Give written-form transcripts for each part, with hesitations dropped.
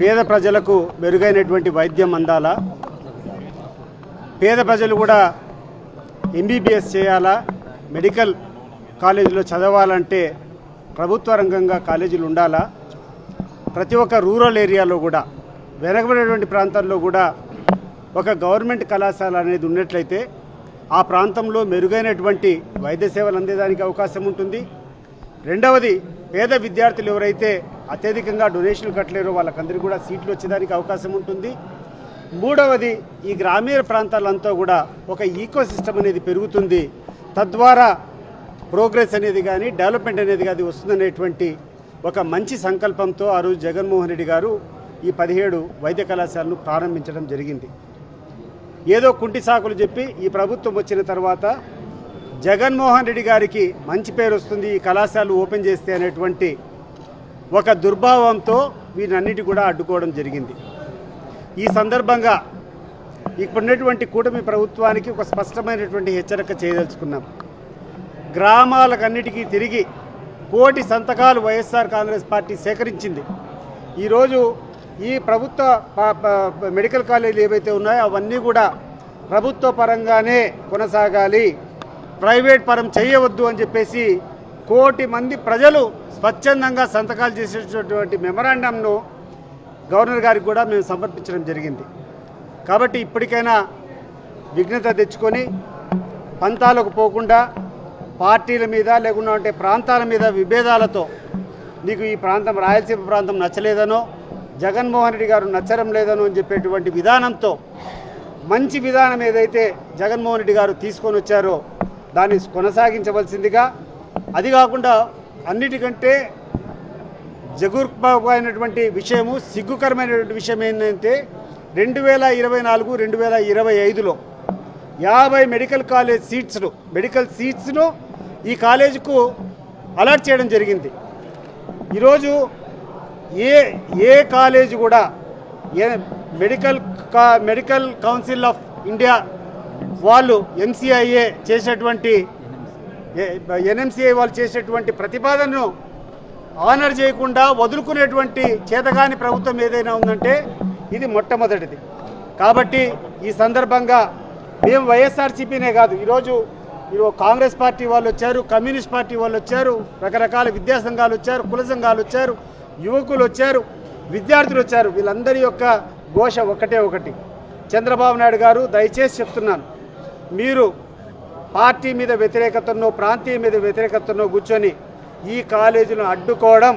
పేద ప్రజలకు మెరుగైనటువంటి వైద్యం అందాలా, పేద ప్రజలు కూడా ఎంబీబీఎస్ చేయాలా, మెడికల్ కాలేజీలో చదవాలంటే ప్రభుత్వ రంగంగా కాలేజీలు ఉండాలా, ప్రతి ఒక్క రూరల్ ఏరియాలో కూడా వెనకబడినటువంటి ప్రాంతాల్లో కూడా ఒక గవర్నమెంట్ కళాశాల అనేది ఉన్నట్లయితే ఆ ప్రాంతంలో మెరుగైనటువంటి వైద్య సేవలు అందేదానికి అవకాశం ఉంటుంది. రెండవది, పేద విద్యార్థులు ఎవరైతే అత్యధికంగా డొనేషన్లు కట్టలేరో వాళ్ళకందరికీ కూడా సీట్లు వచ్చేదానికి అవకాశం ఉంటుంది. మూడవది, ఈ గ్రామీణ ప్రాంతాలంతా కూడా ఒక ఈకో సిస్టమ్ అనేది పెరుగుతుంది. తద్వారా ప్రోగ్రెస్ అనేది కానీ డెవలప్మెంట్ అనేది కానీ వస్తుందనేటువంటి ఒక మంచి సంకల్పంతో ఆ రోజు జగన్మోహన్ రెడ్డి గారు ఈ 17 వైద్య కళాశాలను ప్రారంభించడం జరిగింది. ఏదో కుంటి సాకులు చెప్పి ఈ ప్రభుత్వం వచ్చిన తర్వాత జగన్మోహన్ రెడ్డి గారికి మంచి పేరు వస్తుంది ఈ కళాశాలలు ఓపెన్ చేస్తే అనేటువంటి ఒక దుర్భావంతో వీటన్నిటి కూడా అడ్డుకోవడం జరిగింది. ఈ సందర్భంగా ఇప్పుడున్నటువంటి కూటమి ప్రభుత్వానికి ఒక స్పష్టమైనటువంటి హెచ్చరిక చేయదలుచుకున్నాం. గ్రామాలకన్నిటికీ తిరిగి 1 కోటి సంతకాలు వైఎస్ఆర్ కాంగ్రెస్ పార్టీ సేకరించింది. ఈరోజు ఈ ప్రభుత్వ మెడికల్ కాలేజీలు ఏవైతే ఉన్నాయో అవన్నీ కూడా ప్రభుత్వ పరంగానే కొనసాగాలి, ప్రైవేట్ పరం చేయవద్దు అని చెప్పేసి 1 కోటి మంది ప్రజలు స్వచ్ఛందంగా సంతకాలు చేసేటటువంటి మెమరాండంను గవర్నర్ గారికి కూడా మేము సమర్పించడం జరిగింది. కాబట్టి ఇప్పటికైనా విఘ్నత తెచ్చుకొని పంతాలకు పోకుండా పార్టీల మీద లేకుండా ప్రాంతాల మీద విభేదాలతో నీకు ఈ ప్రాంతం రాయలసీమ ప్రాంతం నచ్చలేదనో జగన్మోహన్ రెడ్డి గారు నచ్చడం లేదనో అని చెప్పేటువంటి విధానంతో మంచి విధానం ఏదైతే జగన్మోహన్ రెడ్డి గారు తీసుకొని వచ్చారో దాన్ని కొనసాగించవలసిందిగా, అది కాకుండా అన్నిటికంటే జగుర్పమైనటువంటి విషయము, సిగ్గుకరమైనటువంటి విషయం ఏంటంటే 2024-2025లో 50 మెడికల్ సీట్స్ను ఈ కాలేజీకు అలాట్ చేయడం జరిగింది. ఈరోజు ఏ కాలేజీ కూడా మెడికల్ కౌన్సిల్ ఆఫ్ ఇండియా వాళ్ళు ఎంసీఐఏ చేసేటువంటి ఎన్ఎంసీఐ వాళ్ళు చేసేటువంటి ప్రతిపాదనను ఆనర్ చేయకుండా వదులుకునేటువంటి చేతగాని ప్రభుత్వం ఏదైనా ఉందంటే ఇది మొట్టమొదటిది. కాబట్టి ఈ సందర్భంగా మేము వైఎస్ఆర్సీపీనే కాదు, ఈరోజు కాంగ్రెస్ పార్టీ వాళ్ళు వచ్చారు, కమ్యూనిస్ట్ పార్టీ వాళ్ళు వచ్చారు, రకరకాల విద్యా సంఘాలు వచ్చారు, కుల సంఘాలు వచ్చారు, యువకులు వచ్చారు, విద్యార్థులు వచ్చారు. వీళ్ళందరి యొక్క ఘోష ఒకటి, చంద్రబాబు నాయుడు గారు దయచేసి చెప్తున్నాను, మీరు పార్టీ మీద వ్యతిరేకతనో ప్రాంతీయ మీద వ్యతిరేకతనో కూర్చొని ఈ కాలేజీలను అడ్డుకోవడం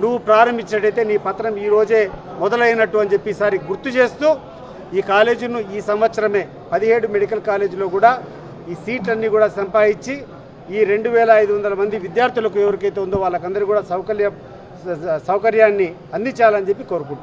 నువ్వు ప్రారంభించినట్టయితే నీ పత్రం ఈరోజే మొదలైనట్టు అని చెప్పి ఈసారి గుర్తు చేస్తూ ఈ కాలేజీను ఈ సంవత్సరమే 17 మెడికల్ కాలేజీలో కూడా ఈ సీట్లన్నీ కూడా సంపాదించి ఈ 2500 మంది విద్యార్థులకు ఎవరికైతే ఉందో వాళ్ళకందరూ కూడా సౌకర్యాన్ని అందించాలని చెప్పి కోరుకుంటున్నాను.